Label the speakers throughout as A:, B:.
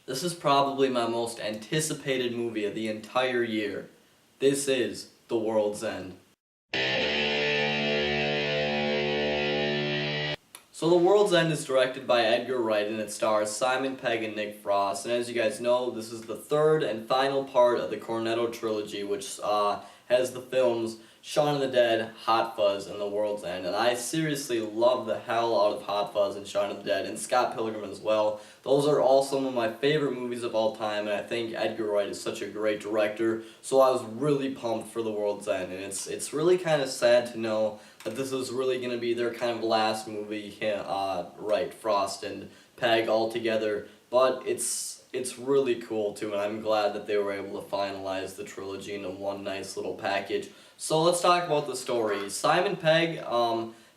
A: This is probably my most anticipated movie of the entire year. This is The World's End. So The World's End is directed by Edgar Wright and it stars Simon Pegg and Nick Frost. And as you guys know, this is the third and final part of the Cornetto trilogy, which has the films Shaun of the Dead, Hot Fuzz, and The World's End. And I seriously love the hell out of Hot Fuzz and Shaun of the Dead, and Scott Pilgrim as well. Those are all some of my favorite movies of all time, and I think Edgar Wright is such a great director, so I was really pumped for The World's End. And it's really kind of sad to know that this is really going to be their kind of last movie, Wright, Frost, and Pegg all together, but it's really cool too, and I'm glad that they were able to finalize the trilogy into one nice little package. So let's talk about the story. Simon Pegg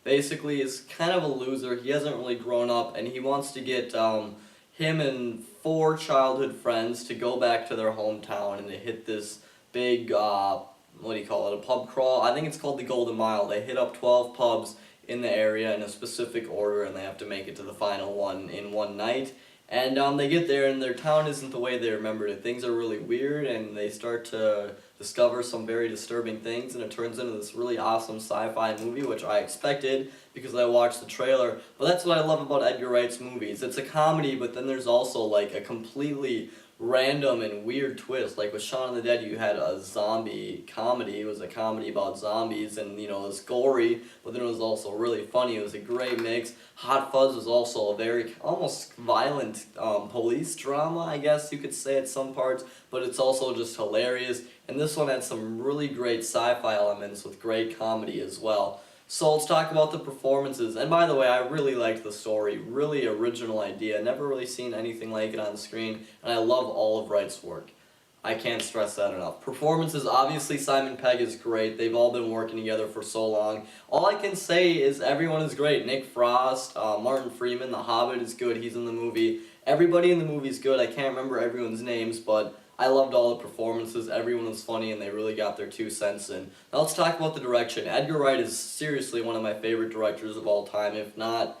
A: basically is kind of a loser. He hasn't really grown up, and he wants to get him and 4 childhood friends to go back to their hometown and to hit this big, what do you call it, a pub crawl? I think it's called the Golden Mile. They hit up 12 pubs in the area in a specific order, and they have to make it to the final one in one night. And they get there, and their town isn't the way they remembered it. Things are really weird, and they start to discover some very disturbing things, and it turns into this really awesome sci-fi movie, which I expected because I watched the trailer. But that's what I love about Edgar Wright's movies. It's a comedy, but then there's also like a completely random and weird twist. Like with Shaun of the Dead, you had a zombie comedy. It was a comedy about zombies, and you know, it was gory, but then it was also really funny. It was a great mix. Hot Fuzz was also a very almost violent police drama, I guess you could say at some parts, but it's also just hilarious. And this one had some really great sci-fi elements with great comedy as well. So let's talk about the performances. And by the way, I really liked the story. Really original idea. Never really seen anything like it on screen. And I love all of Wright's work. I can't stress that enough. Performances, obviously Simon Pegg is great. They've all been working together for so long. All I can say is everyone is great. Nick Frost, Martin Freeman, The Hobbit is good. He's in the movie. Everybody in the movie is good. I can't remember everyone's names, but I loved all the performances. Everyone was funny, and they really got their 2 cents in. Now let's talk about the direction. Edgar Wright is seriously one of my favorite directors of all time, if not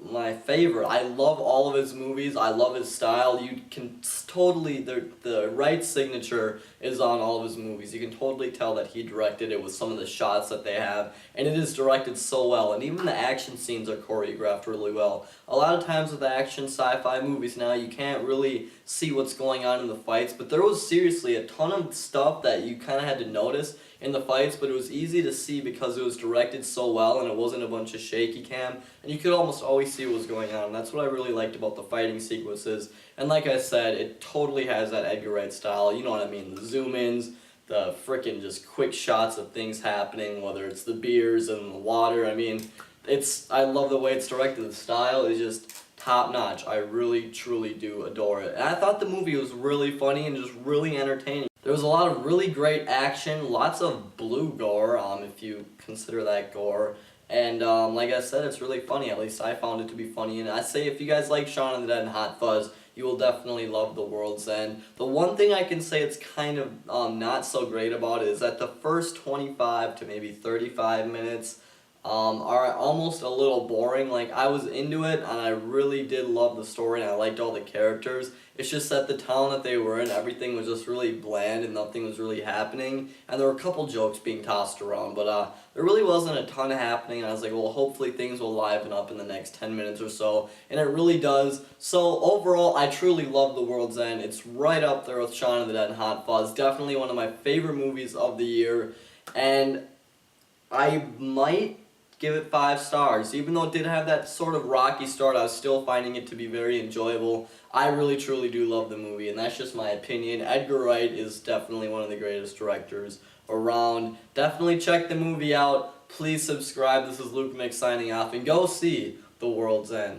A: my favorite. I love all of his movies. I love his style. You can totally, the Wright signature is on all of his movies. You can totally tell that he directed it with some of the shots that they have, and it is directed so well, and even the action scenes are choreographed really well. A lot of times with action sci-fi movies now, you can't really see what's going on in the fights, but there was seriously a ton of stuff that you kind of had to notice in the fights, but it was easy to see because it was directed so well and it wasn't a bunch of shaky cam, and you could almost always see what was going on. And that's what I really liked about the fighting sequences. And like I said, it totally has that Edgar Wright style, you know what I mean, the zoom-ins, the frickin' just quick shots of things happening, whether it's the beers and the water. I mean, I love the way it's directed. The style is just top-notch. I really, truly do adore it. And I thought the movie was really funny and just really entertaining. There was a lot of really great action, lots of blue gore, if you consider that gore. And like I said, it's really funny. At least I found it to be funny. And I say if you guys like Shaun of the Dead and Hot Fuzz, you will definitely love The World's End. The one thing I can say it's kind of not so great about it is that the first 25 to maybe 35 minutes are almost a little boring. Like, I was into it, and I really did love the story, and I liked all the characters. It's just that the town that they were in, everything was just really bland, and nothing was really happening. And there were a couple jokes being tossed around, but there really wasn't a ton happening, and I was like, well, hopefully things will liven up in the next 10 minutes or so, and it really does. So, overall, I truly love The World's End. It's right up there with Shaun of the Dead and Hot Fuzz. Definitely one of my favorite movies of the year, and I might give it 5 stars. Even though it did have that sort of rocky start, I was still finding it to be very enjoyable. I really truly do love the movie, and that's just my opinion. Edgar Wright is definitely one of the greatest directors around. Definitely check the movie out. Please subscribe. This is lukemick signing off, and go see The World's End.